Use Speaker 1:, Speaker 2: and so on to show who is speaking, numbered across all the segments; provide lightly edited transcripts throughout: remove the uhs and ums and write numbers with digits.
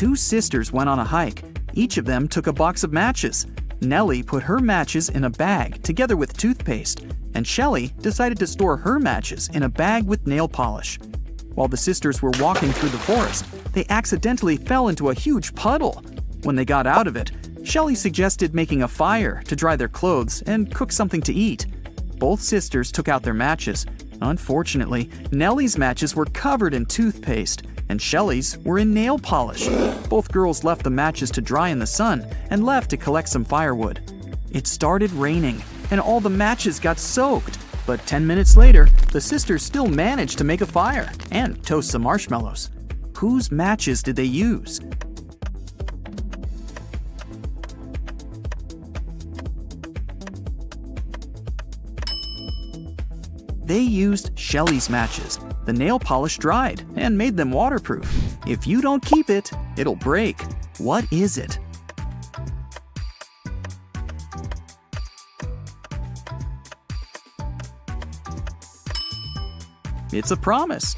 Speaker 1: Two sisters went on a hike. Each of them took a box of matches. Nellie put her matches in a bag together with toothpaste, and Shelley decided to store her matches in a bag with nail polish. While the sisters were walking through the forest, they accidentally fell into a huge puddle. When they got out of it, Shelley suggested making a fire to dry their clothes and cook something to eat. Both sisters took out their matches. Unfortunately, Nellie's matches were covered in toothpaste, and Shelley's were in nail polish. Both girls left the matches to dry in the sun and left to collect some firewood. It started raining, and all the matches got soaked. But 10 minutes later, the sisters still managed to make a fire and toast some marshmallows. Whose matches did they use? They used Shelley's matches. The nail polish dried and made them waterproof. If you don't keep it, it'll break. What is it? It's a promise.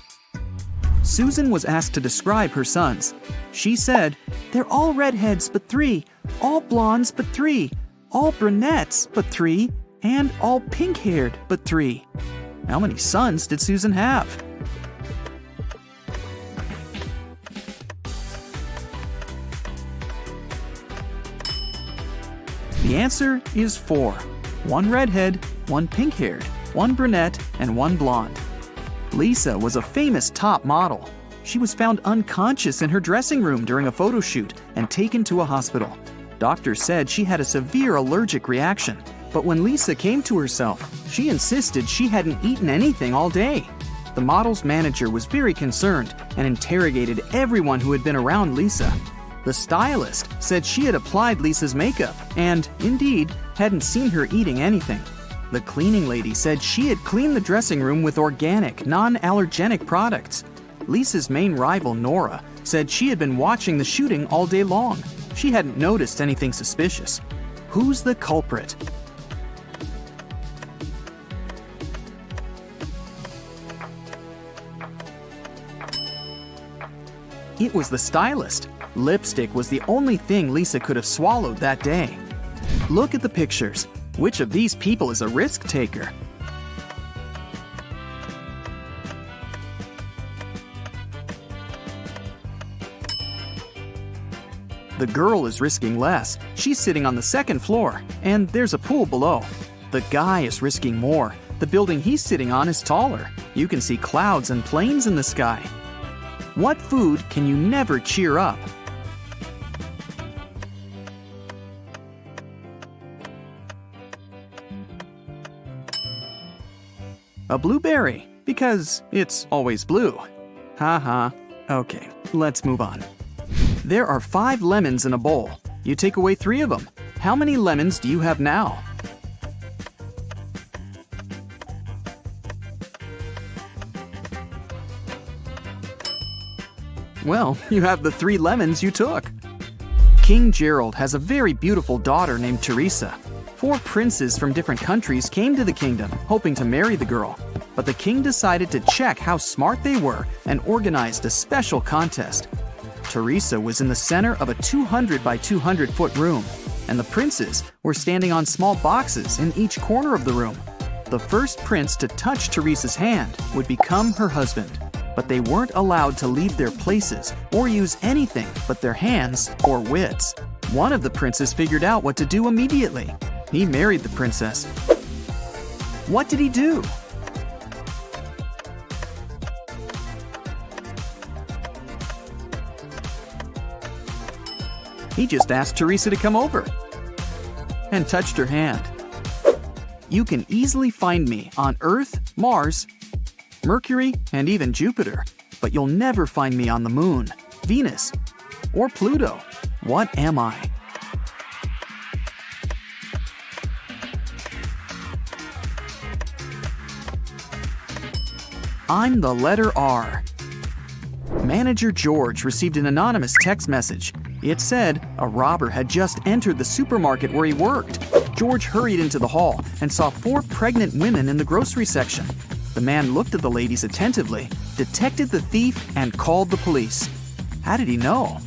Speaker 1: Susan was asked to describe her sons. She said, "They're all redheads but 3, all blondes but 3, all brunettes but 3, and all pink-haired but 3. How many sons did Susan have? The answer is 4. 1 redhead, 1 pink-haired, 1 brunette, and 1 blonde. Lisa was a famous top model. She was found unconscious in her dressing room during a photo shoot and taken to a hospital. Doctors said she had a severe allergic reaction. But when Lisa came to herself, she insisted she hadn't eaten anything all day. The model's manager was very concerned and interrogated everyone who had been around Lisa. The stylist said she had applied Lisa's makeup and, indeed, hadn't seen her eating anything. The cleaning lady said she had cleaned the dressing room with organic, non-allergenic products. Lisa's main rival, Nora, said she had been watching the shooting all day long. She hadn't noticed anything suspicious. Who's the culprit? It was the stylist. Lipstick was the only thing Lisa could have swallowed that day. Look at the pictures. Which of these people is a risk taker? The girl is risking less. She's sitting on the second floor, and there's a pool below. The guy is risking more. The building he's sitting on is taller. You can see clouds and planes in the sky. What food can you never cheer up? A blueberry, because it's always blue. Haha. Okay, let's move on. There are 5 lemons in a bowl. You take away 3 of them. How many lemons do you have now? Well, you have the 3 lemons you took. King Gerald has a very beautiful daughter named Teresa. 4 princes from different countries came to the kingdom, hoping to marry the girl. But the king decided to check how smart they were and organized a special contest. Teresa was in the center of a 200 by 200 foot room, and the princes were standing on small boxes in each corner of the room. The first prince to touch Teresa's hand would become her husband. But they weren't allowed to leave their places or use anything but their hands or wits. One of the princes figured out what to do immediately. He married the princess. What did he do? He just asked Teresa to come over and touched her hand. You can easily find me on Earth, Mars, Mercury, and even Jupiter, but you'll never find me on the Moon, Venus, or Pluto. What am I? I'm the letter R. Manager George received an anonymous text message. It said a robber had just entered the supermarket where he worked. George hurried into the hall and saw 4 pregnant women in the grocery section. The man looked at the ladies attentively, detected the thief, and called the police. How did he know?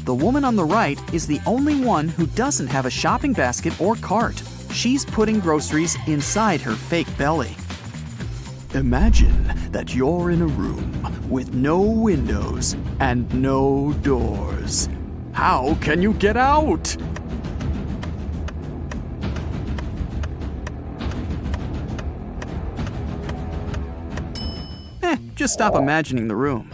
Speaker 1: The woman on the right is the only one who doesn't have a shopping basket or cart. She's putting groceries inside her fake belly. Imagine that you're in a room with no windows and no doors. How can you get out? Just stop imagining the room.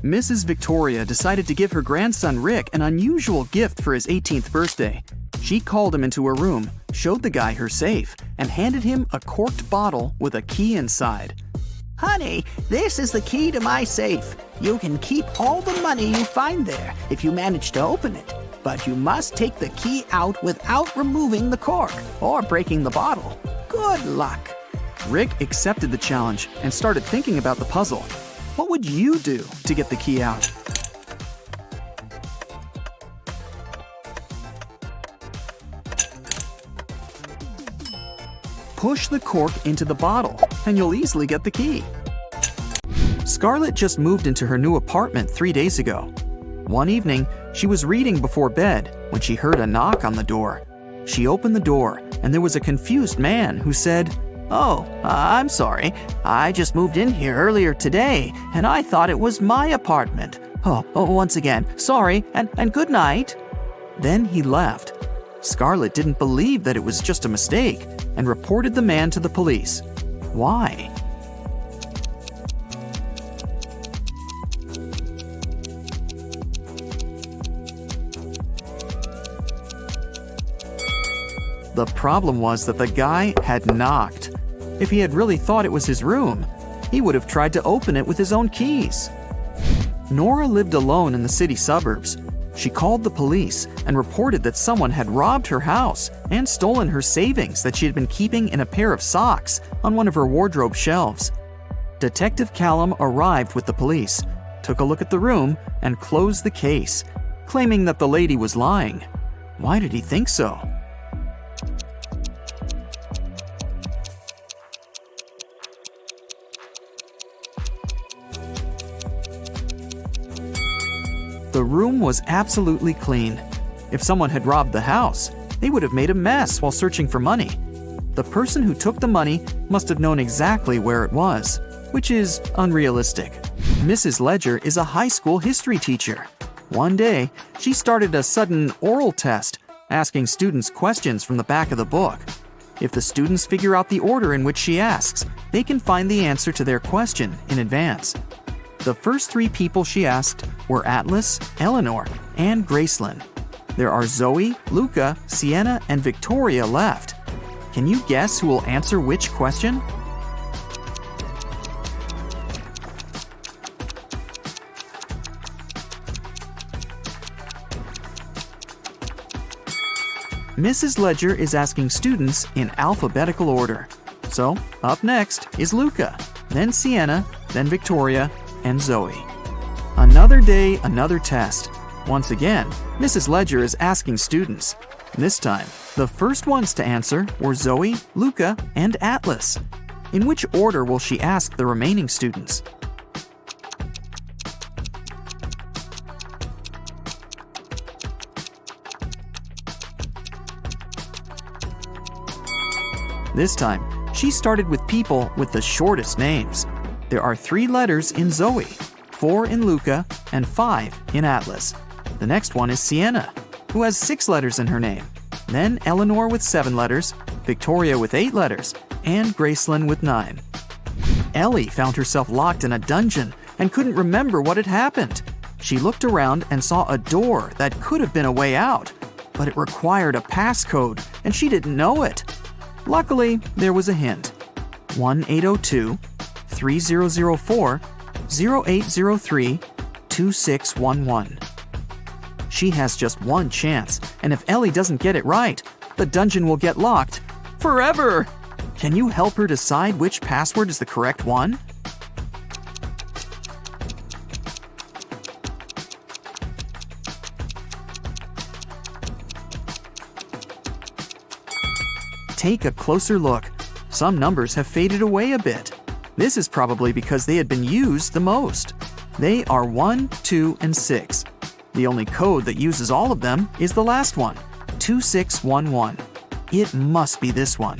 Speaker 1: Mrs. Victoria decided to give her grandson Rick an unusual gift for his 18th birthday. She called him into her room, showed the guy her safe, and handed him a corked bottle with a key inside.
Speaker 2: Honey, this is the key to my safe. You can keep all the money you find there if you manage to open it. But you must take the key out without removing the cork or breaking the bottle. Good luck.
Speaker 1: Rick accepted the challenge and started thinking about the puzzle. What would you do to get the key out? Push the cork into the bottle, and you'll easily get the key. Scarlett just moved into her new apartment 3 days ago. One evening, she was reading before bed when she heard a knock on the door. She opened the door, and there was a confused man who said,
Speaker 2: "Oh, I'm sorry. I just moved in here earlier today, and I thought it was my apartment. Once again, sorry, and good night."
Speaker 1: Then he left. Scarlett didn't believe that it was just a mistake and reported the man to the police. Why? The problem was that the guy had knocked. If he had really thought it was his room, he would have tried to open it with his own keys. Nora lived alone in the city suburbs. She called the police and reported that someone had robbed her house and stolen her savings that she had been keeping in a pair of socks on one of her wardrobe shelves. Detective Callum arrived with the police, took a look at the room, and closed the case, claiming that the lady was lying. Why did he think so? The room was absolutely clean. If someone had robbed the house, they would have made a mess while searching for money. The person who took the money must have known exactly where it was, which is unrealistic. Mrs. Ledger is a high school history teacher. One day, she started a sudden oral test, asking students questions from the back of the book. If the students figure out the order in which she asks, they can find the answer to their question in advance. The first 3 people she asked were Atlas, Eleanor, and Gracelyn. There are Zoe, Luca, Sienna, and Victoria left. Can you guess who will answer which question? Mrs. Ledger is asking students in alphabetical order. So, up next is Luca, then Sienna, then Victoria, and Zoe. Another day, another test. Once again, Mrs. Ledger is asking students. This time, the first ones to answer were Zoe, Luca, and Atlas. In which order will she ask the remaining students? This time, she started with people with the shortest names. There are 3 letters in Zoe, 4 in Luca, and 5 in Atlas. The next one is Sienna, who has 6 letters in her name. Then Eleanor with 7 letters, Victoria with 8 letters, and Gracelyn with 9. Ellie found herself locked in a dungeon and couldn't remember what had happened. She looked around and saw a door that could have been a way out, but it required a passcode, and she didn't know it. Luckily, there was a hint. 1-802-3004-0803-2611. She has just one chance, and if Ellie doesn't get it right, the dungeon will get locked forever. Can you help her decide which password is the correct one? Take a closer look. Some numbers have faded away a bit. This is probably because they had been used the most. They are 1, 2, and 6. The only code that uses all of them is the last one, 2611. It must be this one.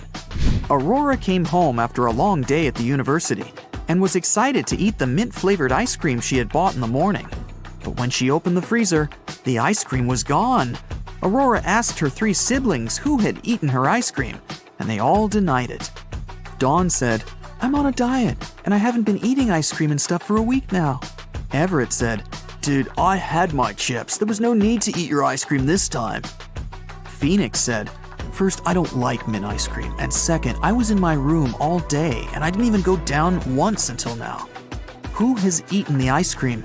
Speaker 1: Aurora came home after a long day at the university and was excited to eat the mint-flavored ice cream she had bought in the morning. But when she opened the freezer, the ice cream was gone. Aurora asked her 3 siblings who had eaten her ice cream, and they all denied it. Dawn said, "I'm on a diet, and I haven't been eating ice cream and stuff for a week now." Everett said, "Dude, I had my chips. There was no need to eat your ice cream this time." Phoenix said, "First, I don't like mint ice cream, and second, I was in my room all day, and I didn't even go down once until now. Who has eaten the ice cream?"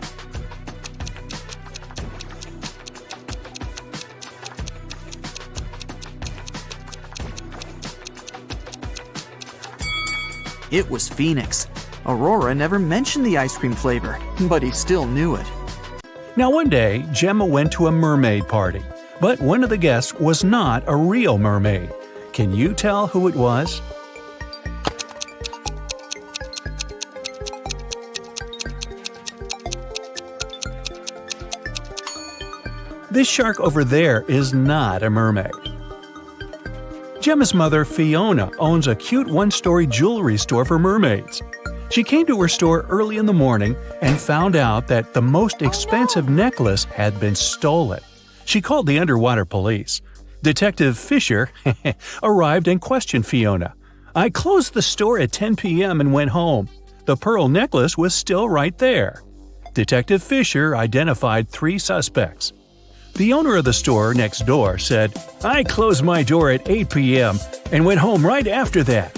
Speaker 1: It was Phoenix. Aurora never mentioned the ice cream flavor, but he still knew it.
Speaker 3: Now one day, Gemma went to a mermaid party, but one of the guests was not a real mermaid. Can you tell who it was? This shark over there is not a mermaid. Gemma's mother, Fiona, owns a cute one-story jewelry store for mermaids. She came to her store early in the morning and found out that the most expensive necklace had been stolen. She called the underwater police. Detective Fisher arrived and questioned Fiona. "I closed the store at 10 p.m. and went home. The pearl necklace was still right there." Detective Fisher identified 3 suspects. The owner of the store next door said, "I closed my door at 8 p.m. and went home right after that."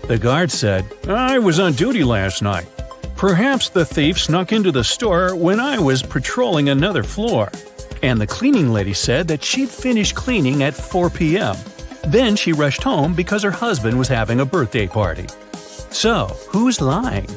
Speaker 3: The guard said, "I was on duty last night. Perhaps the thief snuck into the store when I was patrolling another floor." And the cleaning lady said that she'd finished cleaning at 4 p.m. Then she rushed home because her husband was having a birthday party. So, who's lying?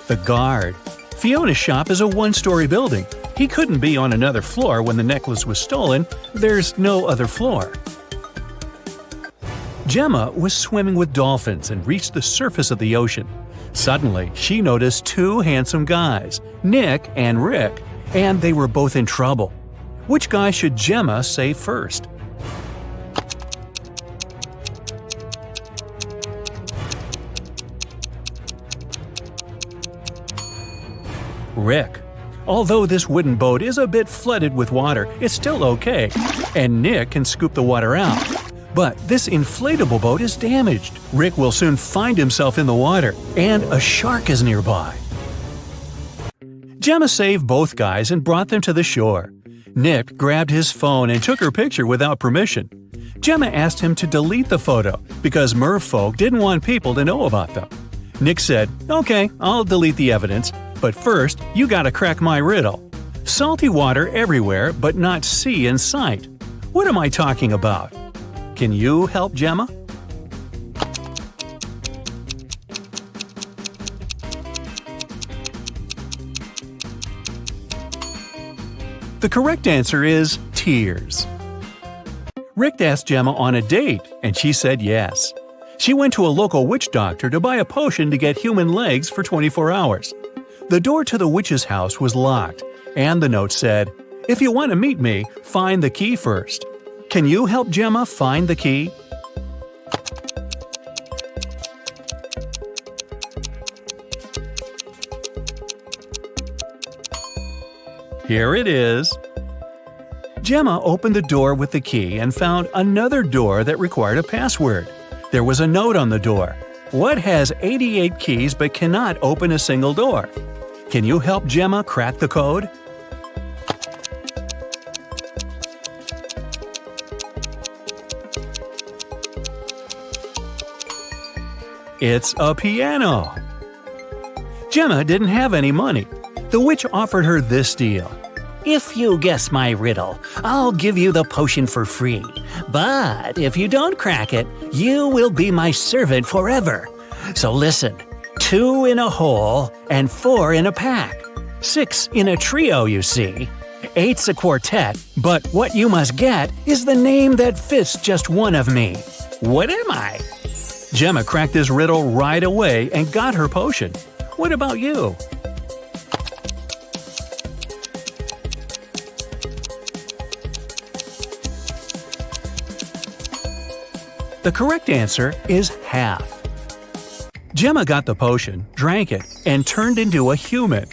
Speaker 3: The guard. Fiona's shop is a one-story building. He couldn't be on another floor when the necklace was stolen. There's no other floor. Gemma was swimming with dolphins and reached the surface of the ocean. Suddenly, she noticed 2 handsome guys, Nick and Rick, and they were both in trouble. Which guy should Gemma save first? Rick. Although this wooden boat is a bit flooded with water, it's still okay, and Nick can scoop the water out. But this inflatable boat is damaged. Rick will soon find himself in the water, and a shark is nearby. Gemma saved both guys and brought them to the shore. Nick grabbed his phone and took her picture without permission. Gemma asked him to delete the photo because merfolk didn't want people to know about them. Nick said, "Okay, I'll delete the evidence, but first, you gotta crack my riddle. Salty water everywhere, but not sea in sight. What am I talking about?" Can you help Gemma? The correct answer is tears. Rick asked Gemma on a date, and she said yes. She went to a local witch doctor to buy a potion to get human legs for 24 hours. The door to the witch's house was locked, and the note said, "If you want to meet me, find the key first." Can you help Gemma find the key? Here it is. Gemma opened the door with the key and found another door that required a password. There was a note on the door. What has 88 keys but cannot open a single door? Can you help Gemma crack the code? It's a piano. Gemma didn't have any money. The witch offered her this deal.
Speaker 4: If you guess my riddle, I'll give you the potion for free. But if you don't crack it, you will be my servant forever. So listen, 2 in a hole and 4 in a pack. 6 in a trio, you see. 8's a quartet, but what you must get is the name that fits just one of me. What am I?
Speaker 3: Gemma cracked this riddle right away and got her potion. What about you? The correct answer is half. Gemma got the potion, drank it, and turned into a human.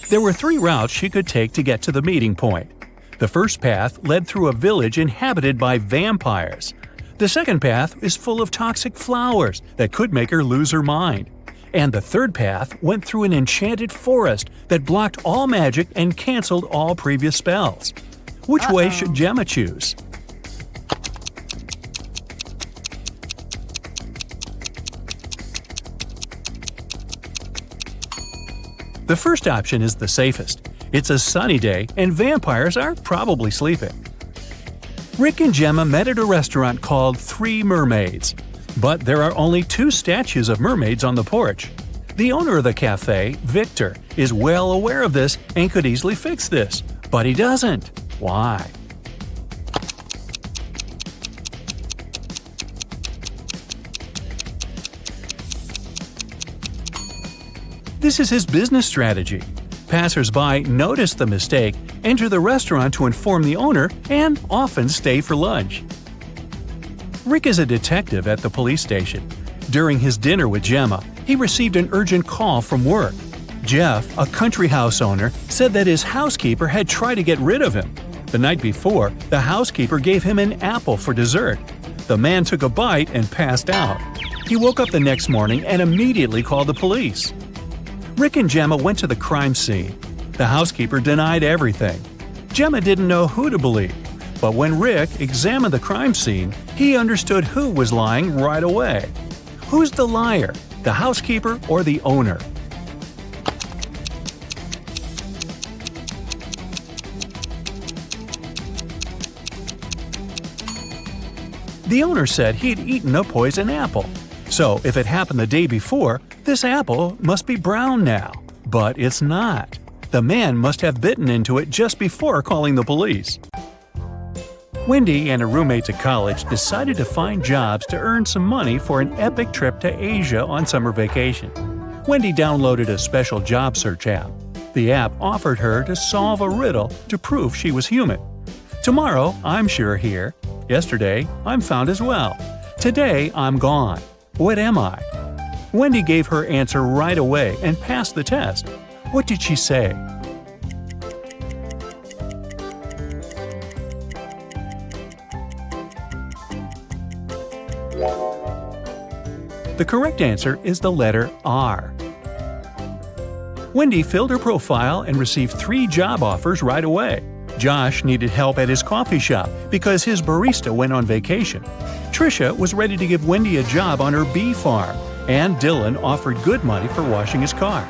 Speaker 3: There were 3 routes she could take to get to the meeting point. The first path led through a village inhabited by vampires. The second path is full of toxic flowers that could make her lose her mind. And the third path went through an enchanted forest that blocked all magic and canceled all previous spells. Which way should Gemma choose? The first option is the safest. It's a sunny day and vampires are probably sleeping. Rick and Gemma met at a restaurant called Three Mermaids. But there are only 2 statues of mermaids on the porch. The owner of the cafe, Victor, is well aware of this and could easily fix this. But he doesn't. Why? This is his business strategy. Passers-by notice the mistake, enter the restaurant to inform the owner, and often stay for lunch. Rick is a detective at the police station. During his dinner with Gemma, he received an urgent call from work. Jeff, a country house owner, said that his housekeeper had tried to get rid of him. The night before, the housekeeper gave him an apple for dessert. The man took a bite and passed out. He woke up the next morning and immediately called the police. Rick and Gemma went to the crime scene. The housekeeper denied everything. Gemma didn't know who to believe, but when Rick examined the crime scene, he understood who was lying right away. Who's the liar, the housekeeper or the owner? The owner said he'd eaten a poison apple. So if it happened the day before, this apple must be brown now. But it's not. The man must have bitten into it just before calling the police. Wendy and her roommates at college decided to find jobs to earn some money for an epic trip to Asia on summer vacation. Wendy downloaded a special job search app. The app offered her to solve a riddle to prove she was human. Tomorrow, I'm sure here. Yesterday, I'm found as well. Today, I'm gone. What am I? Wendy gave her answer right away and passed the test. What did she say? The correct answer is the letter R. Wendy filled her profile and received 3 job offers right away. Josh needed help at his coffee shop because his barista went on vacation. Trisha was ready to give Wendy a job on her bee farm, and Dylan offered good money for washing his car.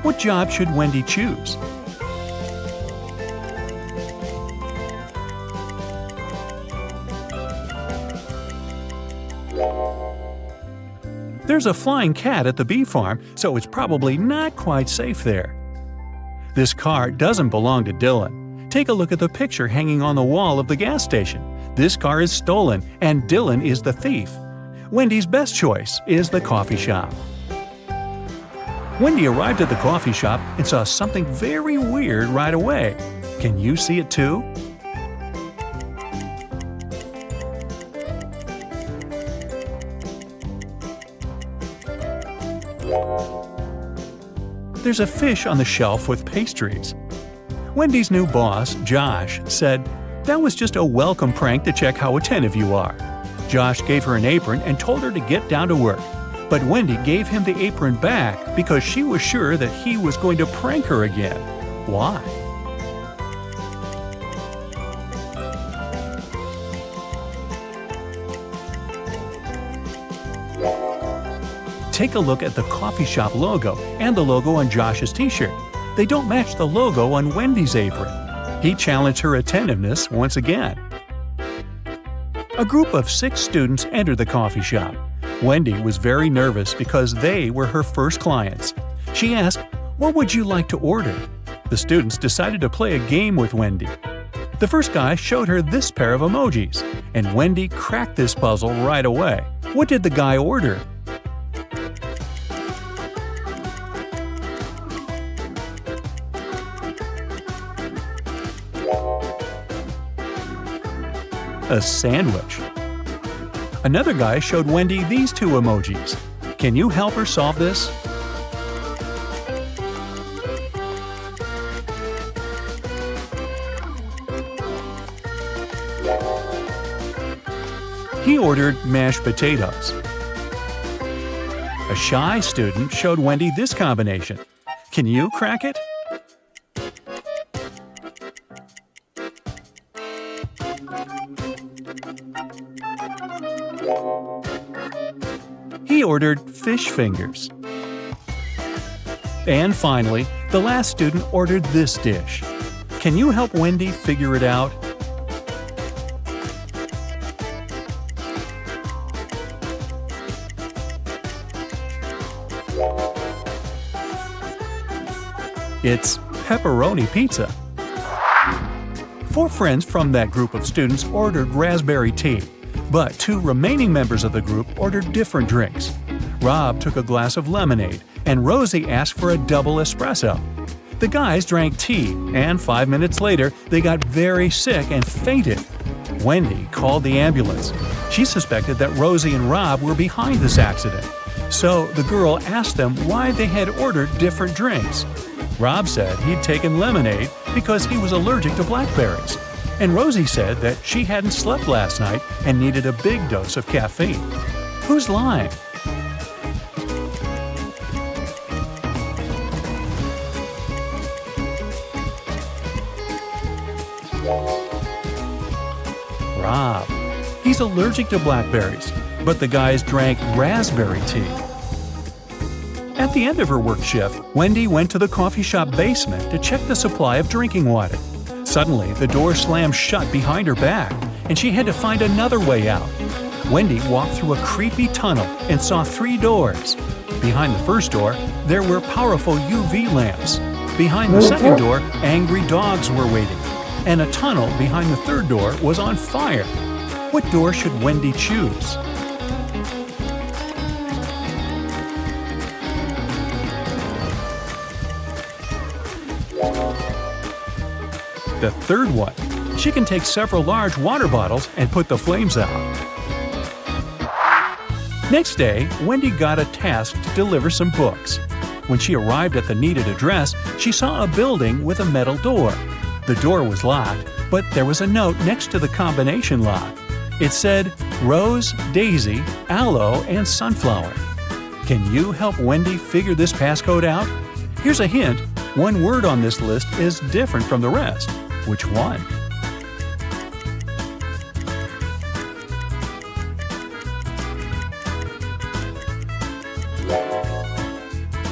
Speaker 3: What job should Wendy choose? There's a flying cat at the bee farm, so it's probably not quite safe there. This car doesn't belong to Dylan. Take a look at the picture hanging on the wall of the gas station. This car is stolen, and Dylan is the thief. Wendy's best choice is the coffee shop. Wendy arrived at the coffee shop and saw something very weird right away. Can you see it too? There's a fish on the shelf with pastries. Wendy's new boss, Josh, said, "That was just a welcome prank to check how attentive you are." Josh gave her an apron and told her to get down to work. But Wendy gave him the apron back because she was sure that he was going to prank her again. Why? Take a look at the coffee shop logo and the logo on Josh's t-shirt. They don't match the logo on Wendy's apron. He challenged her attentiveness once again. A group of 6 students entered the coffee shop. Wendy was very nervous because they were her first clients. She asked, "What would you like to order?" The students decided to play a game with Wendy. The first guy showed her this pair of emojis, and Wendy cracked this puzzle right away. What did the guy order? a sandwich. Another guy showed Wendy these two emojis. Can you help her solve this? He ordered mashed potatoes. A shy student showed Wendy this combination. Can you crack it? He ordered fish fingers. And finally, the last student ordered this dish. Can you help Wendy figure it out? It's pepperoni pizza. 4 friends from that group of students ordered raspberry tea, but 2 remaining members of the group ordered different drinks. Rob took a glass of lemonade, and Rosie asked for a double espresso. The guys drank tea, and 5 minutes later, they got very sick and fainted. Wendy called the ambulance. She suspected that Rosie and Rob were behind this accident. So the girl asked them why they had ordered different drinks. Rob said he'd taken lemonade because he was allergic to blackberries. And Rosie said that she hadn't slept last night and needed a big dose of caffeine. Who's lying? Rob. He's allergic to blackberries, but the guys drank raspberry tea. At the end of her work shift, Wendy went to the coffee shop basement to check the supply of drinking water. Suddenly, the door slammed shut behind her back, and she had to find another way out. Wendy walked through a creepy tunnel and saw 3 doors. Behind the first door, there were powerful UV lamps. Behind the second door, angry dogs were waiting. And a tunnel behind the third door was on fire. What door should Wendy choose? The third one. She can take several large water bottles and put the flames out. Next day, Wendy got a task to deliver some books. When she arrived at the needed address, she saw a building with a metal door. The door was locked, but there was a note next to the combination lock. It said, Rose, Daisy, Aloe, and Sunflower. Can you help Wendy figure this passcode out? Here's a hint. One word on this list is different from the rest. Which one?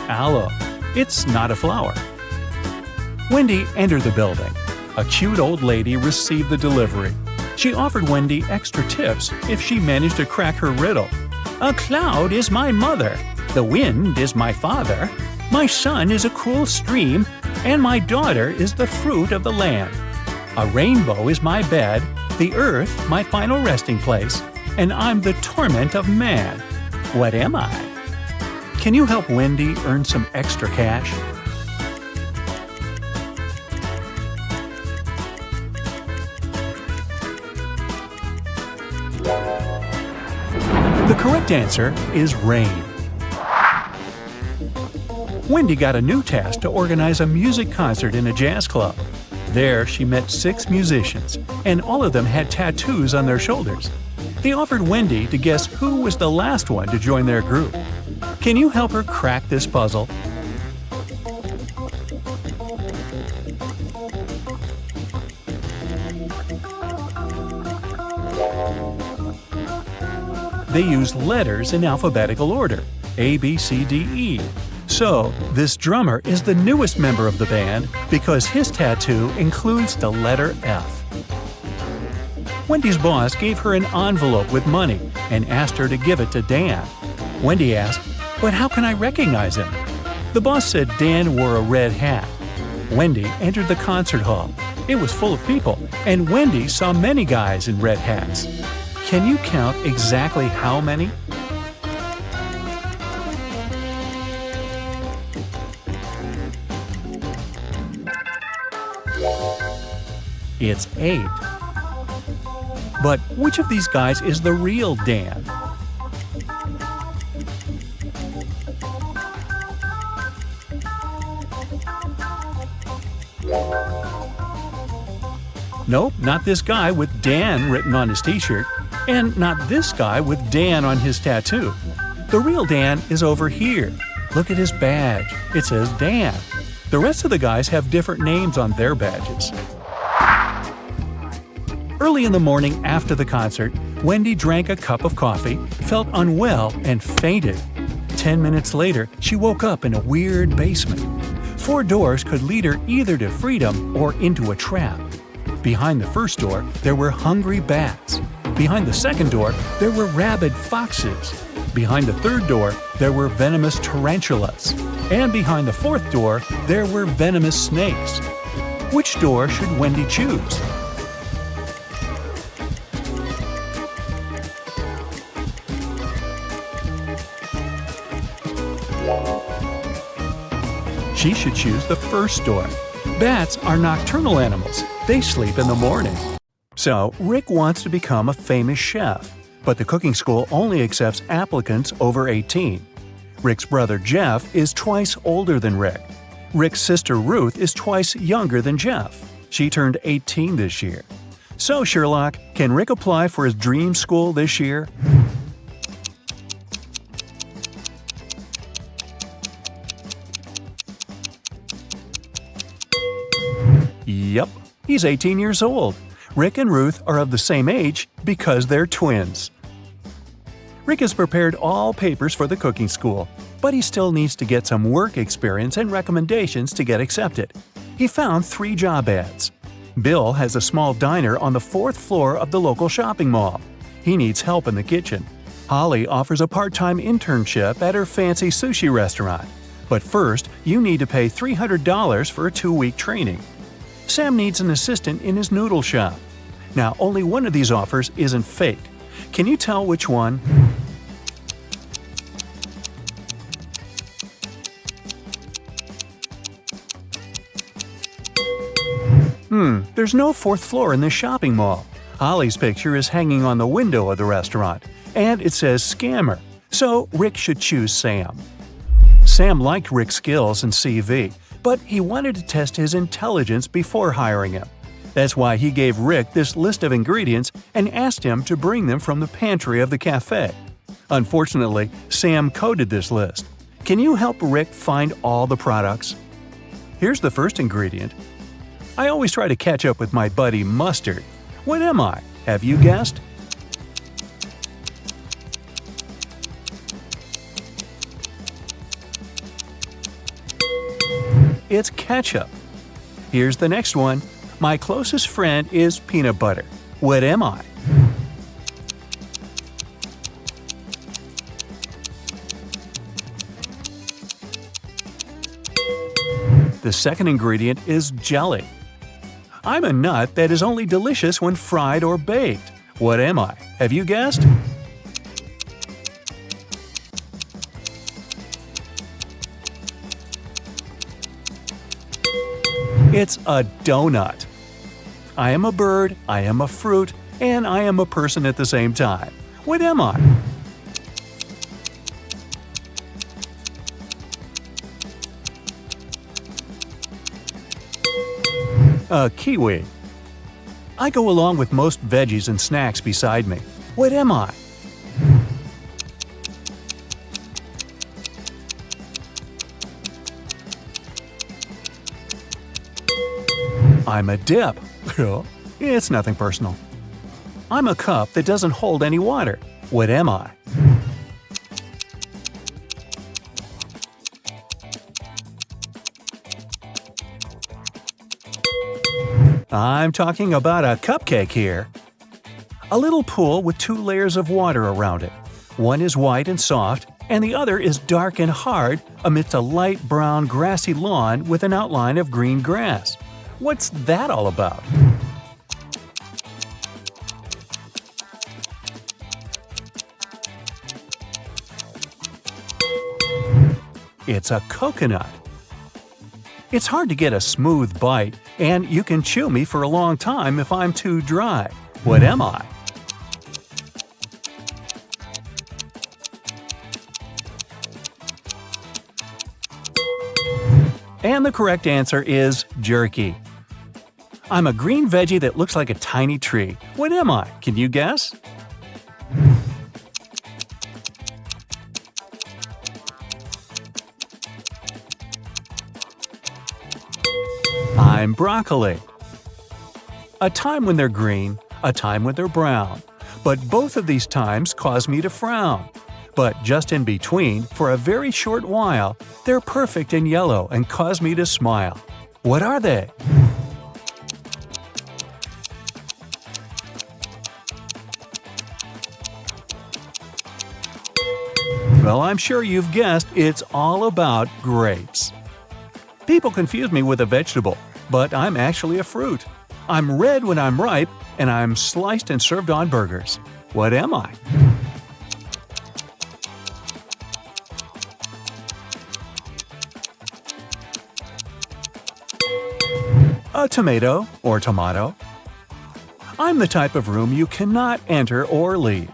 Speaker 3: Aloe. It's not a flower. Wendy entered the building. A cute old lady received the delivery. She offered Wendy extra tips if she managed to crack her riddle. A cloud is my mother. The wind is my father. My son is a cool stream. And my daughter is the fruit of the land. A rainbow is my bed, the earth my final resting place, and I'm the torment of man. What am I? Can you help Wendy earn some extra cash? The correct answer is rain. Wendy got a new task to organize a music concert in a jazz club. There, she met 6 musicians, and all of them had tattoos on their shoulders. They offered Wendy to guess who was the last one to join their group. Can you help her crack this puzzle? They used letters in alphabetical order, A, B, C, D, E. So, this drummer is the newest member of the band because his tattoo includes the letter F. Wendy's boss gave her an envelope with money and asked her to give it to Dan. Wendy asked, "But how can I recognize him?" The boss said Dan wore a red hat. Wendy entered the concert hall. It was full of people, and Wendy saw many guys in red hats. Can you count exactly how many? It's 8. But which of these guys is the real Dan? Nope, not this guy with Dan written on his t-shirt, and not this guy with Dan on his tattoo. The real Dan is over here. Look at his badge. It says Dan. The rest of the guys have different names on their badges. Early in the morning after the concert, Wendy drank a cup of coffee, felt unwell, and fainted. 10 minutes later, she woke up in a weird basement. 4 doors could lead her either to freedom or into a trap. Behind the first door, there were hungry bats. Behind the second door, there were rabid foxes. Behind the third door, there were venomous tarantulas. And behind the fourth door, there were venomous snakes. Which door should Wendy choose? She should choose the first door. Bats are nocturnal animals. They sleep in the morning. So, Rick wants to become a famous chef, but the cooking school only accepts applicants over 18. Rick's brother Jeff is twice older than Rick. Rick's sister Ruth is twice younger than Jeff. She turned 18 this year. So, Sherlock, can Rick apply for his dream school this year? Yep, he's 18 years old. Rick and Ruth are of the same age because they're twins. Rick has prepared all papers for the cooking school, but he still needs to get some work experience and recommendations to get accepted. He found 3 job ads. Bill has a small diner on the 4th floor of the local shopping mall. He needs help in the kitchen. Holly offers a part-time internship at her fancy sushi restaurant. But first, you need to pay $300 for a 2-week training. Sam needs an assistant in his noodle shop. Now, only one of these offers isn't fake. Can you tell which one? There's no 4th floor in this shopping mall. Holly's picture is hanging on the window of the restaurant, and it says scammer, so Rick should choose Sam. Sam liked Rick's skills and CV, but he wanted to test his intelligence before hiring him. That's why he gave Rick this list of ingredients and asked him to bring them from the pantry of the cafe. Unfortunately, Sam coded this list. Can you help Rick find all the products? Here's the first ingredient. I always try to catch up with my buddy Mustard. What am I? Have you guessed? It's ketchup. Here's the next one. My closest friend is peanut butter. What am I? The second ingredient is jelly. I'm a nut that is only delicious when fried or baked. What am I? Have you guessed? It's a donut. I am a bird, I am a fruit, and I am a person at the same time. What am I? A kiwi. I go along with most veggies and snacks beside me. What am I? I'm a dip. It's nothing personal. I'm a cup that doesn't hold any water. What am I? I'm talking about a cupcake here. A little pool with 2 layers of water around it. One is white and soft, and the other is dark and hard amidst a light brown grassy lawn with an outline of green grass. What's that all about? It's a coconut. It's hard to get a smooth bite, and you can chew me for a long time if I'm too dry. What am I? And the correct answer is jerky. I'm a green veggie that looks like a tiny tree. What am I? Can you guess? I'm broccoli. A time when they're green, a time when they're brown. But both of these times cause me to frown. But just in between, for a very short while, they're perfect and yellow and cause me to smile. What are they? Well, I'm sure you've guessed it's all about grapes. People confuse me with a vegetable, but I'm actually a fruit. I'm red when I'm ripe, and I'm sliced and served on burgers. What am I? A tomato or tomato. I'm the type of room you cannot enter or leave.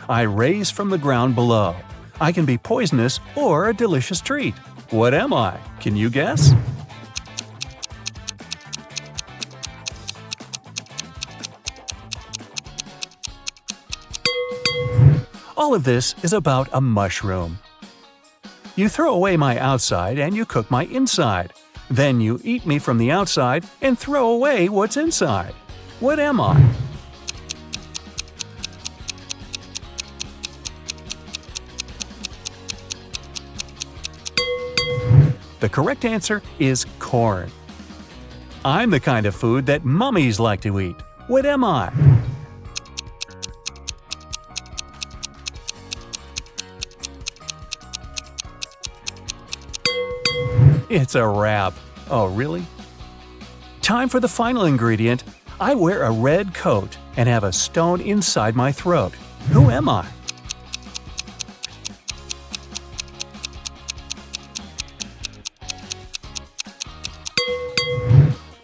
Speaker 3: I raise from the ground below. I can be poisonous or a delicious treat. What am I? Can you guess? All of this is about a mushroom. You throw away my outside and you cook my inside. Then you eat me from the outside and throw away what's inside. What am I? The correct answer is corn. I'm the kind of food that mummies like to eat. What am I? It's a wrap. Oh, really? Time for the final ingredient. I wear a red coat and have a stone inside my throat. Who am I?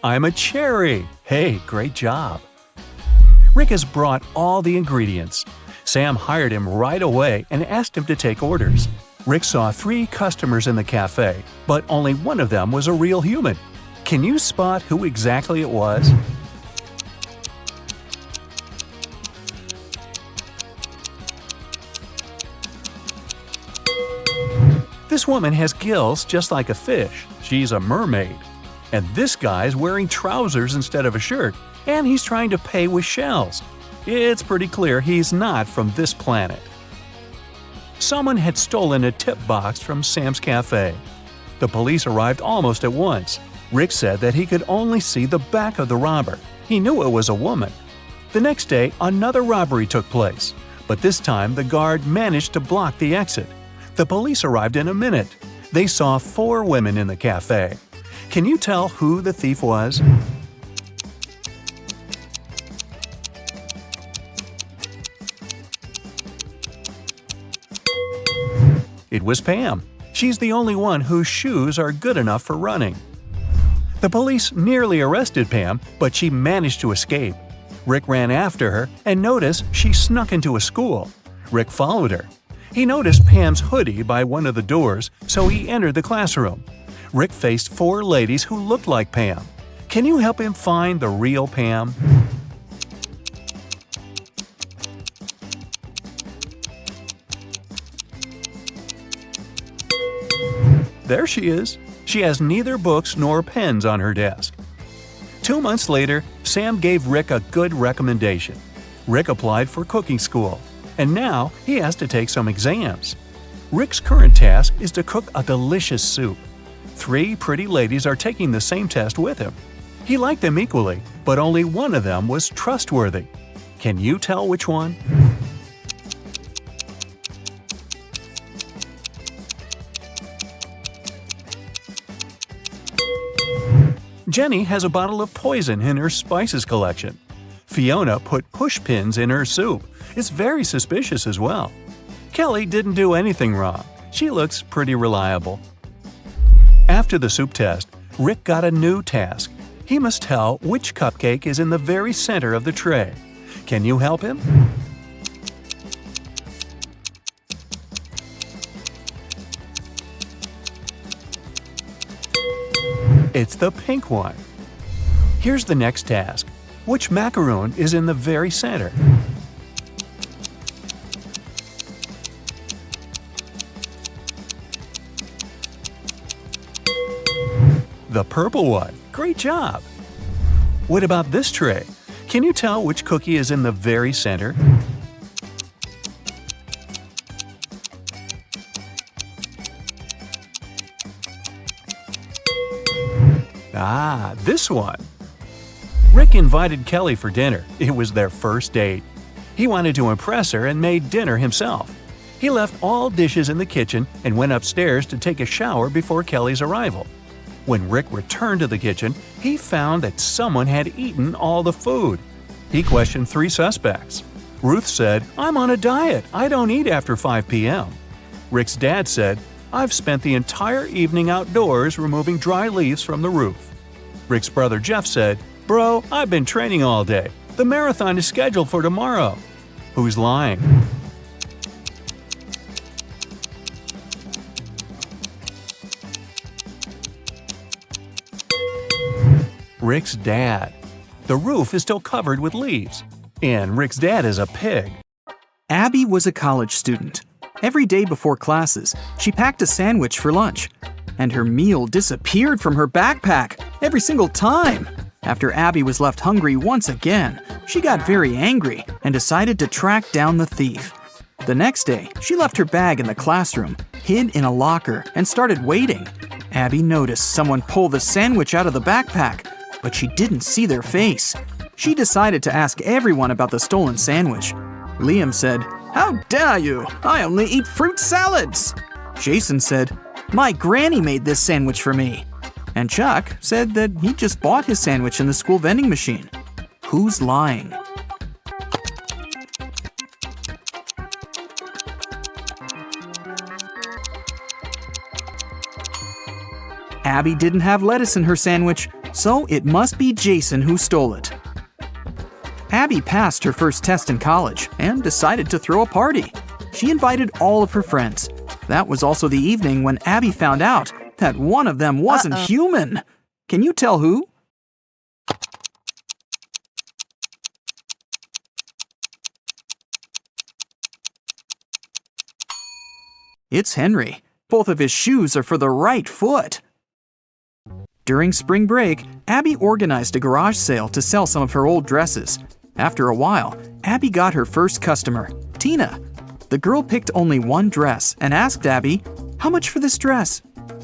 Speaker 3: I'm a cherry. Hey, great job. Rick has brought all the ingredients. Sam hired him right away and asked him to take orders. Rick saw 3 customers in the cafe, but only one of them was a real human. Can you spot who exactly it was? This woman has gills just like a fish. She's a mermaid. And this guy's wearing trousers instead of a shirt, and he's trying to pay with shells. It's pretty clear he's not from this planet. Someone had stolen a tip box from Sam's cafe. The police arrived almost at once. Rick said that he could only see the back of the robber. He knew it was a woman. The next day, another robbery took place, but this time the guard managed to block the exit. The police arrived in a minute. They saw 4 women in the cafe. Can you tell who the thief was? It was Pam. She's the only one whose shoes are good enough for running. The police nearly arrested Pam, but she managed to escape. Rick ran after her and noticed she snuck into a school. Rick followed her. He noticed Pam's hoodie by one of the doors, so he entered the classroom. Rick faced 4 ladies who looked like Pam. Can you help him find the real Pam? There she is. She has neither books nor pens on her desk. 2 months later, Sam gave Rick a good recommendation. Rick applied for cooking school, and now he has to take some exams. Rick's current task is to cook a delicious soup. 3 pretty ladies are taking the same test with him. He liked them equally, but only one of them was trustworthy. Can you tell which one? Jenny has a bottle of poison in her spices collection. Fiona put push pins in her soup. It's very suspicious as well. Kelly didn't do anything wrong. She looks pretty reliable. After the soup test, Rick got a new task. He must tell which cupcake is in the very center of the tray. Can you help him? It's the pink one. Here's the next task. Which macaroon is in the very center? The purple one. Great job! What about this tray? Can you tell which cookie is in the very center? Ah, this one. Rick invited Kelly for dinner. It was their first date. He wanted to impress her and made dinner himself. He left all dishes in the kitchen and went upstairs to take a shower before Kelly's arrival. When Rick returned to the kitchen, he found that someone had eaten all the food. He questioned 3 suspects. Ruth said, "I'm on a diet. I don't eat after 5 p.m." Rick's dad said, "I've spent the entire evening outdoors removing dry leaves from the roof." Rick's brother Jeff said, "Bro, I've been training all day. The marathon is scheduled for tomorrow." Who's lying? Rick's dad. The roof is still covered with leaves. And Rick's dad is a pig.
Speaker 1: Abby was a college student. Every day before classes, she packed a sandwich for lunch. And her meal disappeared from her backpack every single time. After Abby was left hungry once again, she got very angry and decided to track down the thief. The next day, she left her bag in the classroom, hid in a locker, and started waiting. Abby noticed someone pull the sandwich out of the backpack, but she didn't see their face. She decided to ask everyone about the stolen sandwich. Liam said, "How dare you? I only eat fruit salads." Jason said, "My granny made this sandwich for me." And Chuck said that he just bought his sandwich in the school vending machine. Who's lying? Abby didn't have lettuce in her sandwich, so it must be Jason who stole it. Abby passed her first test in college and decided to throw a party. She invited all of her friends. That was also the evening when Abby found out that one of them wasn't human. Can you tell who? It's Henry. Both of his shoes are for the right foot. During spring break, Abby organized a garage sale to sell some of her old dresses. After a while, Abby got her first customer, Tina. The girl picked only one dress and asked Abby, "How much for this dress?"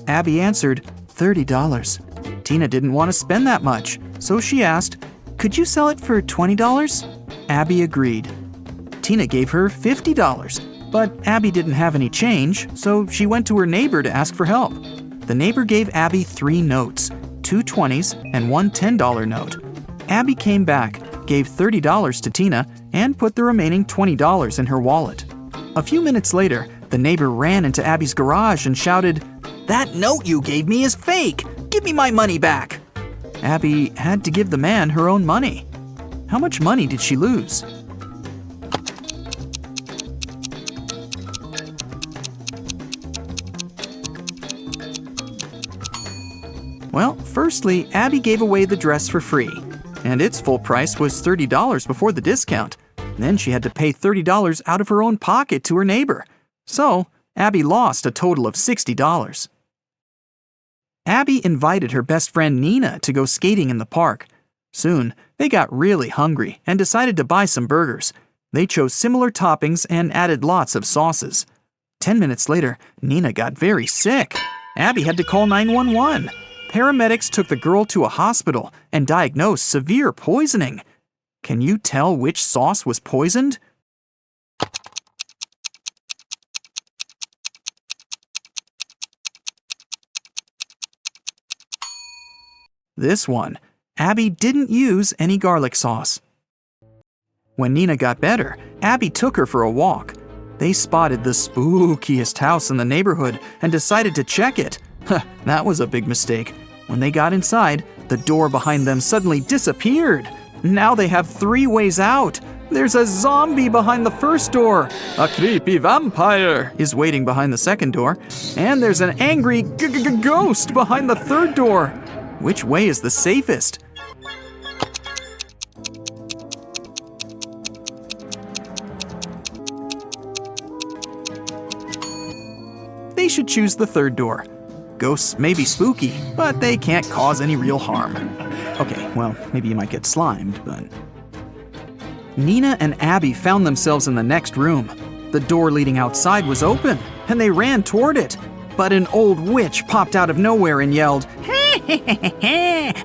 Speaker 1: Abby answered, $30. Tina didn't want to spend that much, so she asked, "Could you sell it for $20? Abby agreed. Tina gave her $50, but Abby didn't have any change, so she went to her neighbor to ask for help. The neighbor gave Abby 3 notes, 2 20s and 1 $10 note. Abby came back, gave $30 to Tina, and put the remaining $20 in her wallet. A few minutes later, the neighbor ran into Abby's garage and shouted, "That note you gave me is fake! Give me my money back!" Abby had to give the man her own money. How much money did she lose? Well, firstly, Abby gave away the dress for free, and its full price was $30 before the discount. Then she had to pay $30 out of her own pocket to her neighbor. So, Abby lost a total of $60. Abby invited her best friend Nina to go skating in the park. Soon, they got really hungry and decided to buy some burgers. They chose similar toppings and added lots of sauces. 10 minutes later, Nina got very sick. Abby had to call 911. Paramedics took the girl to a hospital and diagnosed severe poisoning. Can you tell which sauce was poisoned? This one. Abby didn't use any garlic sauce. When Nina got better, Abby took her for a walk. They spotted the spookiest house in the neighborhood and decided to check it. That was a big mistake. When they got inside, the door behind them suddenly disappeared. Now they have 3 ways out. There's a zombie behind the first door. A creepy vampire is waiting behind the second door. And there's an angry ghost behind the third door. Which way is the safest? They should choose the third door. Ghosts may be spooky, but they can't cause any real harm. Okay, well, maybe you might get slimed, but... Nina and Abby found themselves in the next room. The door leading outside was open, and they ran toward it. But an old witch popped out of nowhere and yelled,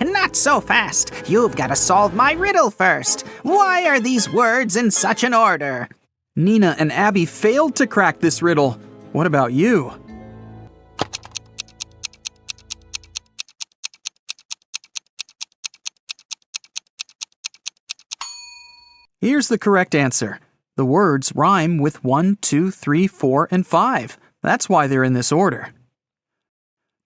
Speaker 2: Not so fast. You've got to solve my riddle first. Why are these words in such an order?
Speaker 1: Nina and Abby failed to crack this riddle. What about you? Here's the correct answer. The words rhyme with 1, 2, 3, 4, and 5. That's why they're in this order.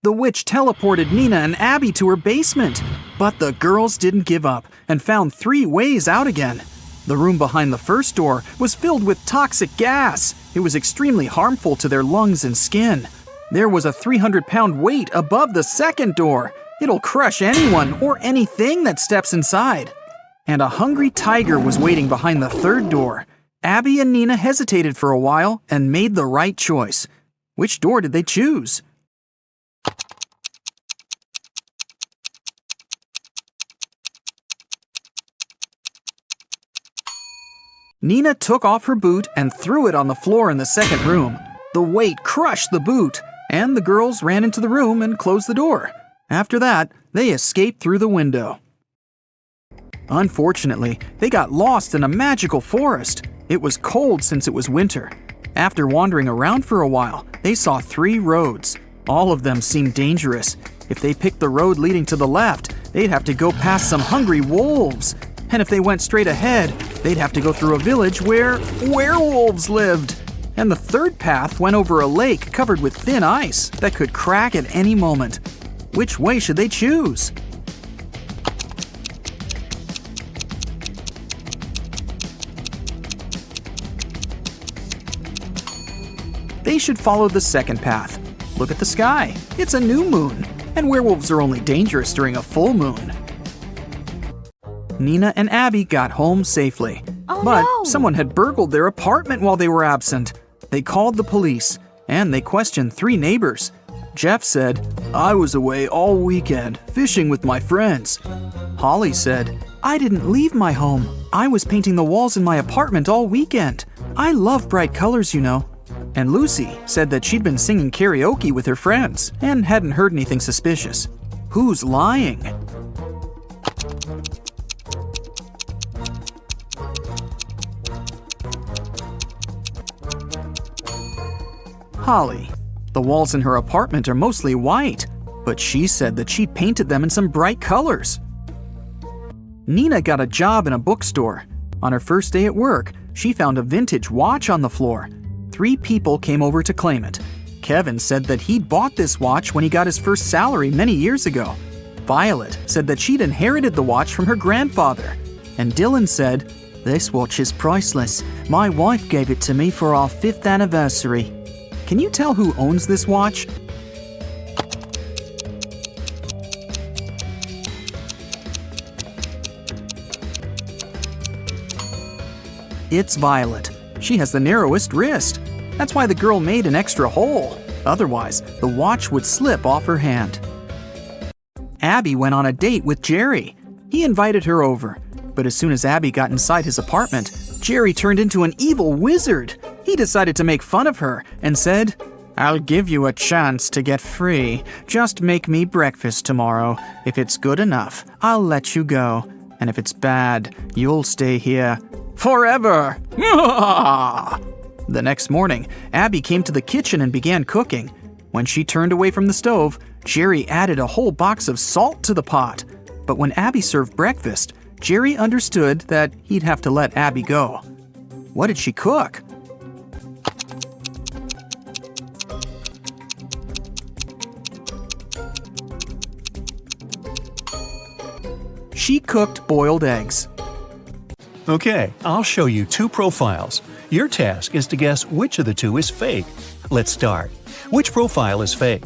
Speaker 1: The witch teleported Nina and Abby to her basement, but the girls didn't give up and found 3 ways out again. The room behind the first door was filled with toxic gas. It was extremely harmful to their lungs and skin. There was a 300-pound weight above the second door. It'll crush anyone or anything that steps inside. And a hungry tiger was waiting behind the third door. Abby and Nina hesitated for a while and made the right choice. Which door did they choose? Nina took off her boot and threw it on the floor in the second room. The weight crushed the boot, and the girls ran into the room and closed the door. After that, they escaped through the window. Unfortunately, they got lost in a magical forest. It was cold since it was winter. After wandering around for a while, they saw 3 roads. All of them seemed dangerous. If they picked the road leading to the left, they'd have to go past some hungry wolves. And if they went straight ahead, they'd have to go through a village where werewolves lived. And the third path went over a lake covered with thin ice that could crack at any moment. Which way should they choose? They should follow the second path. Look at the sky. It's a new moon, and werewolves are only dangerous during a full moon. Nina and Abby got home safely. But someone had burgled their apartment while they were absent. They called the police, and they questioned 3 neighbors. Jeff said, "I was away all weekend, fishing with my friends." Holly said, "I didn't leave my home. I was painting the walls in my apartment all weekend. I love bright colors, you know." And Lucy said that she'd been singing karaoke with her friends and hadn't heard anything suspicious. Who's lying? Holly. The walls in her apartment are mostly white, but she said that she'd painted them in some bright colors. Nina got a job in a bookstore. On her first day at work, she found a vintage watch on the floor. 3 people came over to claim it. Kevin said that he'd bought this watch when he got his first salary many years ago. Violet said that she'd inherited the watch from her grandfather. And Dylan said, "This watch is priceless. My wife gave it to me for our 5th anniversary." Can you tell who owns this watch? It's Violet. She has the narrowest wrist. That's why the girl made an extra hole. Otherwise, the watch would slip off her hand. Abby went on a date with Jerry. He invited her over. But as soon as Abby got inside his apartment, Jerry turned into an evil wizard. He decided to make fun of her and said, "I'll give you a chance to get free. Just make me breakfast tomorrow. If it's good enough, I'll let you go. And if it's bad, you'll stay here forever." The next morning, Abby came to the kitchen and began cooking. When she turned away from the stove, Jerry added a whole box of salt to the pot. But when Abby served breakfast, Jerry understood that he'd have to let Abby go. What did she cook? She cooked boiled eggs.
Speaker 3: Okay, I'll show you 2 profiles. Your task is to guess which of the 2 is fake. Let's start. Which profile is fake?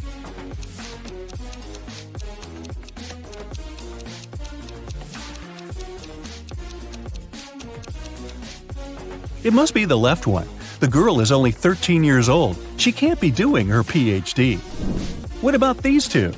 Speaker 3: It must be the left one. The girl is only 13 years old. She can't be doing her PhD. What about these two?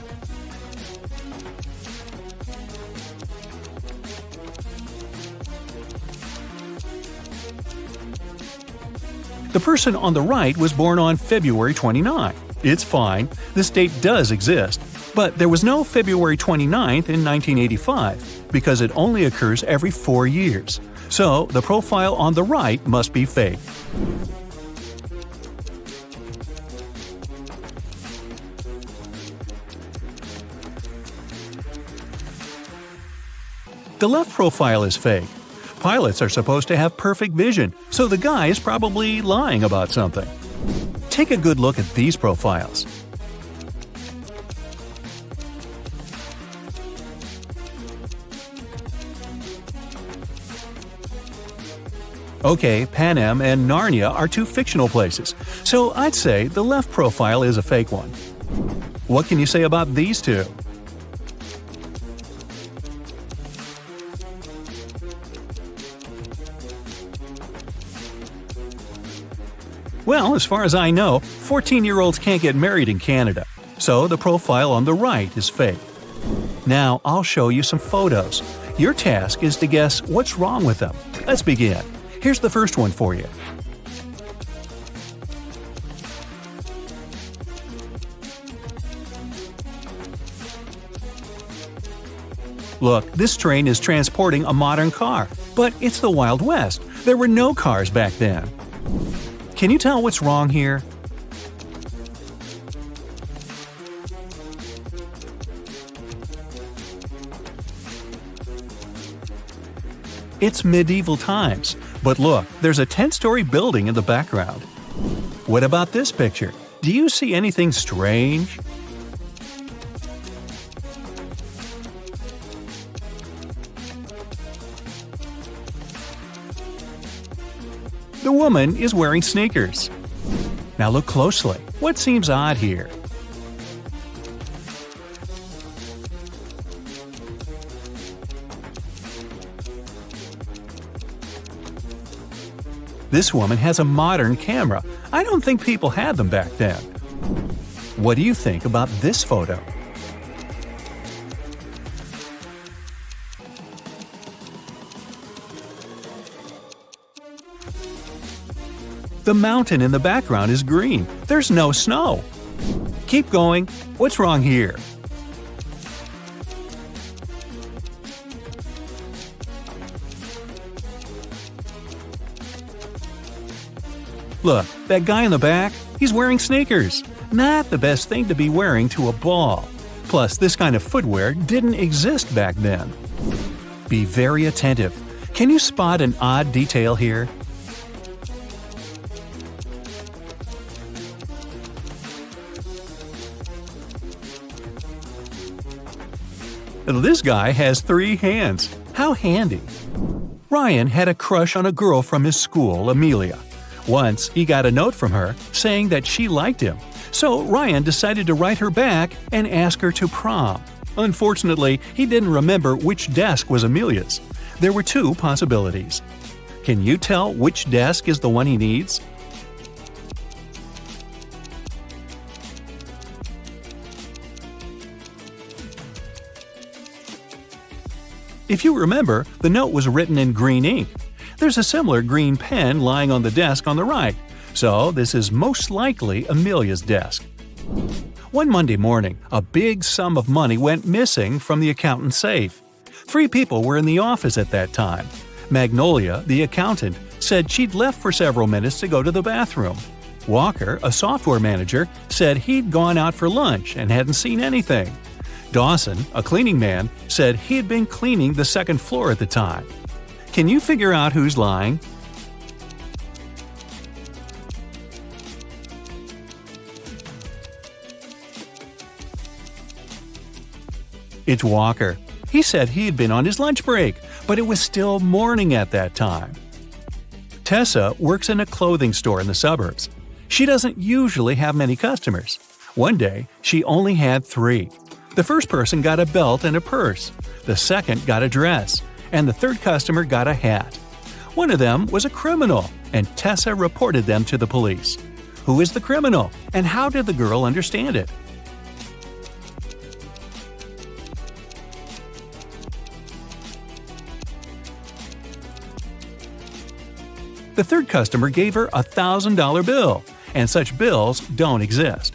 Speaker 3: The person on the right was born on February 29. It's fine, this date does exist, but there was no February 29th in 1985 because it only occurs every 4 years. So the profile on the right must be fake. The left profile is fake. Pilots are supposed to have perfect vision, so the guy is probably lying about something. Take a good look at these profiles. Okay, Pan Am and Narnia are two fictional places, so I'd say the left profile is a fake one. What can you say about these two? Well, as far as I know, 14-year-olds can't get married in Canada, so the profile on the right is fake. Now, I'll show you some photos. Your task is to guess what's wrong with them. Let's begin. Here's the first one for you. Look, this train is transporting a modern car, but it's the Wild West. There were no cars back then. Can you tell what's wrong here? It's medieval times, but look, there's a 10-story building in the background. What about this picture? Do you see anything strange? The woman is wearing sneakers. Now look closely. What seems odd here? This woman has a modern camera. I don't think people had them back then. What do you think about this photo? The mountain in the background is green. There's no snow. Keep going. What's wrong here? Look, that guy in the back, he's wearing sneakers. Not the best thing to be wearing to a ball. Plus, this kind of footwear didn't exist back then. Be very attentive. Can you spot an odd detail here? This guy has 3 hands. How handy. Ryan had a crush on a girl from his school, Amelia. Once, he got a note from her saying that she liked him. So Ryan decided to write her back and ask her to prom. Unfortunately, he didn't remember which desk was Amelia's. There were 2 possibilities. Can you tell which desk is the one he needs? If you remember, the note was written in green ink. There's a similar green pen lying on the desk on the right, so this is most likely Amelia's desk. One Monday morning, a big sum of money went missing from the accountant's safe. 3 people were in the office at that time. Magnolia, the accountant, said she'd left for several minutes to go to the bathroom. Walker, a software manager, said he'd gone out for lunch and hadn't seen anything. Dawson, a cleaning man, said he had been cleaning the 2nd floor at the time. Can you figure out who's lying? It's Walker. He said he had been on his lunch break, but it was still morning at that time. Tessa works in a clothing store in the suburbs. She doesn't usually have many customers. One day, she only had 3. The first person got a belt and a purse, the second got a dress, and the third customer got a hat. One of them was a criminal. and Tessa reported them to the police. Who is the criminal, and how did the girl understand it? The third customer gave her a $1,000 bill, and such bills don't exist.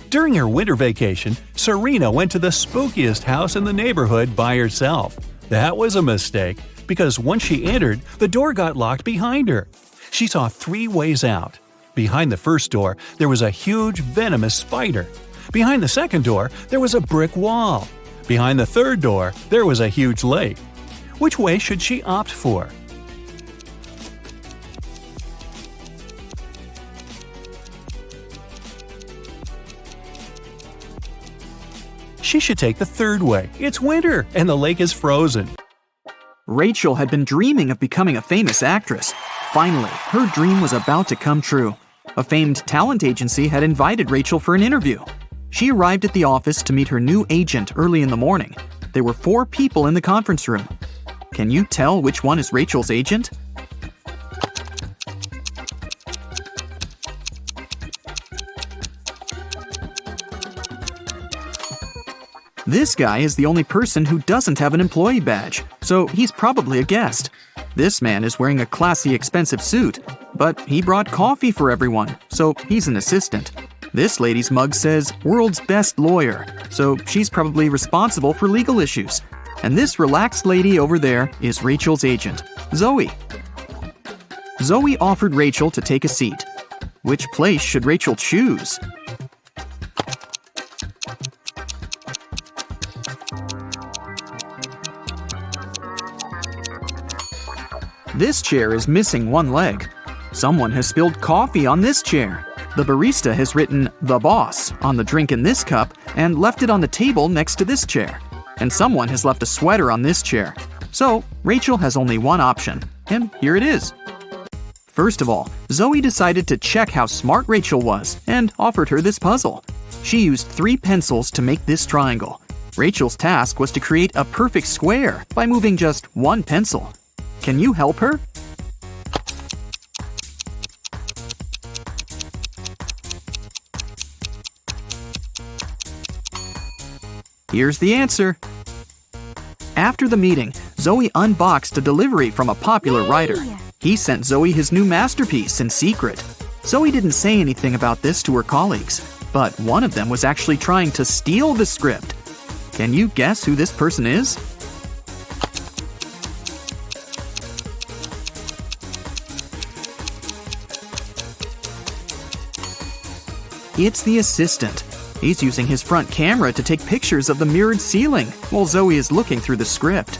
Speaker 3: During her winter vacation, Serena went to the spookiest house in the neighborhood by herself. That was a mistake, because once she entered, the door got locked behind her. She saw 3 ways out. Behind the first door, there was a huge venomous spider. Behind the second door, there was a brick wall. Behind the third door, there was a huge lake. Which way should she opt for? She should take the third way. It's winter, and the lake is frozen.
Speaker 1: Rachel had been dreaming of becoming a famous actress. Finally, her dream was about to come true. A famed talent agency had invited Rachel for an interview. She arrived at the office to meet her new agent early in the morning. There were 4 people in the conference room. Can you tell which one is Rachel's agent? This guy is the only person who doesn't have an employee badge, so he's probably a guest. This man is wearing a classy, expensive suit, but he brought coffee for everyone, so he's an assistant. This lady's mug says "World's Best Lawyer," so she's probably responsible for legal issues. And this relaxed lady over there is Rachel's agent, Zoe. Zoe offered Rachel to take a seat. Which place should Rachel choose? This chair is missing 1 leg. Someone has spilled coffee on this chair. The barista has written "The Boss" on the drink in this cup and left it on the table next to this chair. And someone has left a sweater on this chair. So, Rachel has only one option, and here it is. First of all, Zoe decided to check how smart Rachel was and offered her this puzzle. She used 3 pencils to make this triangle. Rachel's task was to create a perfect square by moving just 1 pencil. Can you help her? Here's the answer. After the meeting, Zoe unboxed a delivery from a popular writer. He sent Zoe his new masterpiece in secret. Zoe didn't say anything about this to her colleagues, but one of them was actually trying to steal the script. Can you guess who this person is? It's the assistant. He's using his front camera to take pictures of the mirrored ceiling while Zoe is looking through the script.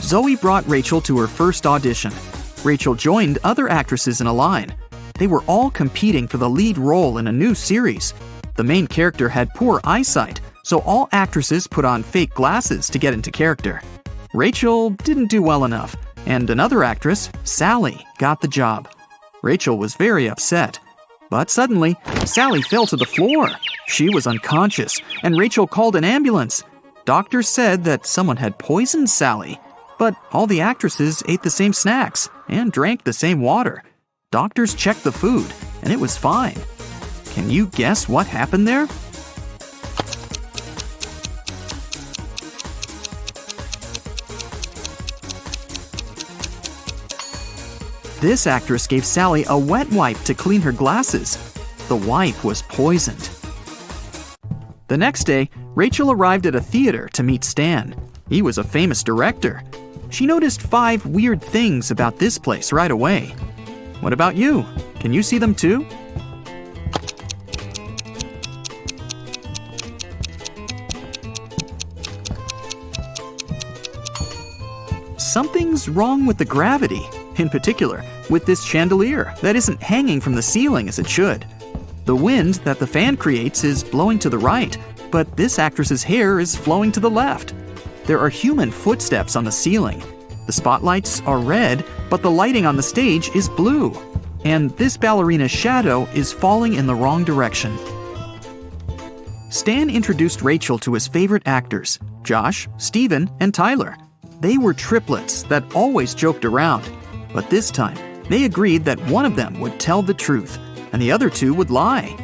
Speaker 1: Zoe brought Rachel to her first audition. Rachel joined other actresses in a line. They were all competing for the lead role in a new series. The main character had poor eyesight, so all actresses put on fake glasses to get into character. Rachel didn't do well enough, and another actress, Sally, got the job. Rachel was very upset. But suddenly, Sally fell to the floor. She was unconscious, and Rachel called an ambulance. Doctors said that someone had poisoned Sally. But all the actresses ate the same snacks and drank the same water. Doctors checked the food, and it was fine. Can you guess what happened there? This actress gave Sally a wet wipe to clean her glasses. The wipe was poisoned. The next day, Rachel arrived at a theater to meet Stan. He was a famous director. She noticed 5 weird things about this place right away. What about you? Can you see them too? Something's wrong with the gravity. In particular, with this chandelier that isn't hanging from the ceiling as it should. The wind that the fan creates is blowing to the right, but this actress's hair is flowing to the left. There are human footsteps on the ceiling. The spotlights are red, but the lighting on the stage is blue. And this ballerina's shadow is falling in the wrong direction. Stan introduced Rachel to his favorite actors, Josh, Steven, and Tyler. They were triplets that always joked around. But this time, They agreed that one of them would tell the truth and the other two would lie.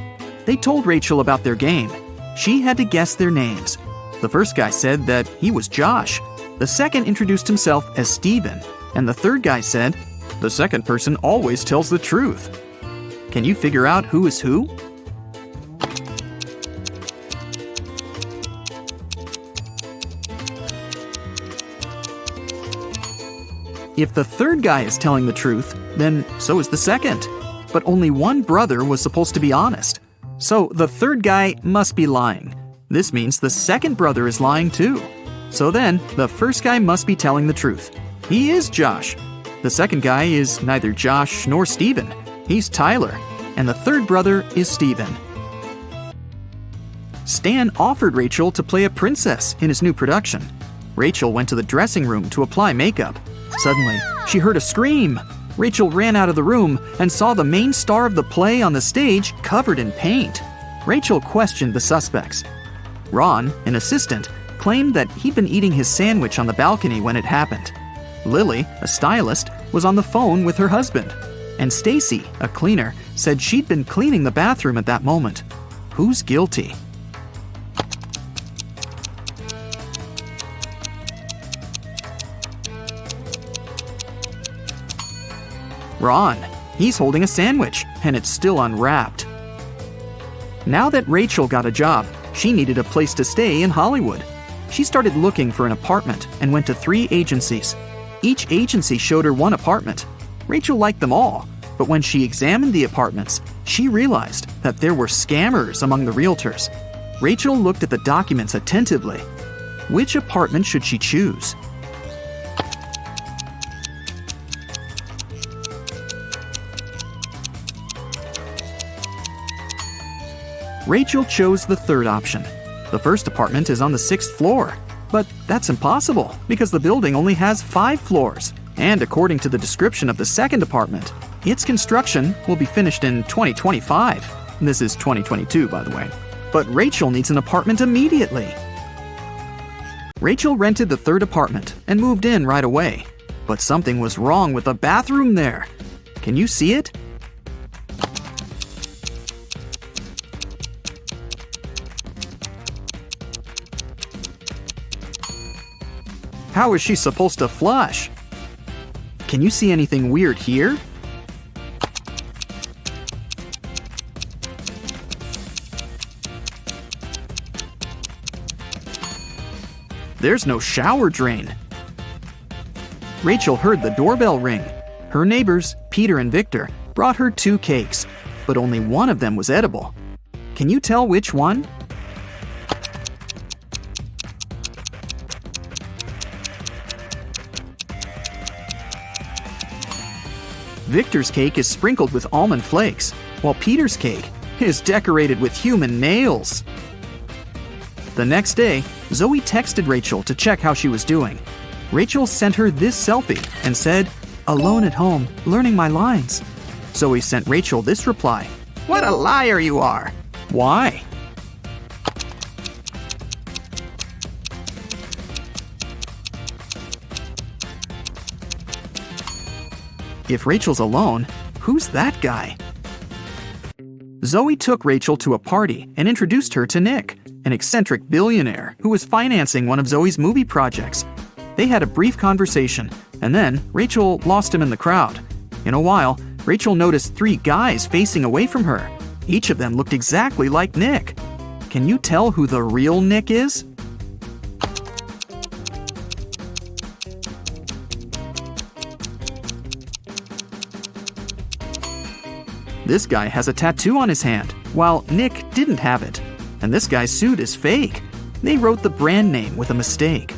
Speaker 1: They told Rachel about their game. She had to guess their names. The first guy said that he was Josh. The second introduced himself as Steven. And the third guy said, "The second person always tells the truth." Can you figure out who is who? If the third guy is telling the truth, then so is the second. But only one brother was supposed to be honest. So the third guy must be lying. This means the second brother is lying too. So then, the first guy must be telling the truth. He is Josh. The second guy is neither Josh nor Steven. He's Tyler. And the third brother is Steven. Stan offered Rachel to play a princess in his new production. Rachel went to the dressing room to apply makeup. Suddenly, she heard a scream. Rachel ran out of the room and saw the main star of the play on the stage covered in paint. Rachel questioned the suspects. Ron, an assistant, claimed that he'd been eating his sandwich on the balcony when it happened. Lily, a stylist, was on the phone with her husband. And Stacy, a cleaner, said she'd been cleaning the bathroom at that moment. Who's guilty? Ron. He's holding a sandwich, and it's still unwrapped. Now that Rachel got a job, she needed a place to stay in Hollywood. She started looking for an apartment and went to 3 agencies. Each agency showed her one apartment. Rachel liked them all, but when she examined the apartments, she realized that there were scammers among the realtors. Rachel looked at the documents attentively. Which apartment should she choose? Rachel chose the third option. The first apartment is on the 6th floor. But that's impossible because the building only has 5 floors. And according to the description of the second apartment, its construction will be finished in 2025. This is 2022, by the way. But Rachel needs an apartment immediately. Rachel rented the third apartment and moved in right away. But something was wrong with the bathroom there. Can you see it? How is she supposed to flush? Can you see anything weird here? There's no shower drain. Rachel heard the doorbell ring. Her neighbors, Peter and Victor, brought her 2 cakes, but only one of them was edible. Can you tell which one? Victor's cake is sprinkled with almond flakes, while Peter's cake is decorated with human nails. The next day, Zoe texted Rachel to check how she was doing. Rachel sent her this selfie and said, "Alone at home, learning my lines." Zoe sent Rachel this reply, "What a liar you are!" Why? If Rachel's alone, who's that guy? Zoe took Rachel to a party and introduced her to Nick, an eccentric billionaire who was financing one of Zoe's movie projects. They had a brief conversation, and then Rachel lost him in the crowd. In a while, Rachel noticed 3 guys facing away from her. Each of them looked exactly like Nick. Can you tell who the real Nick is? This guy has a tattoo on his hand, while Nick didn't have it. And this guy's suit is fake. They wrote the brand name with a mistake.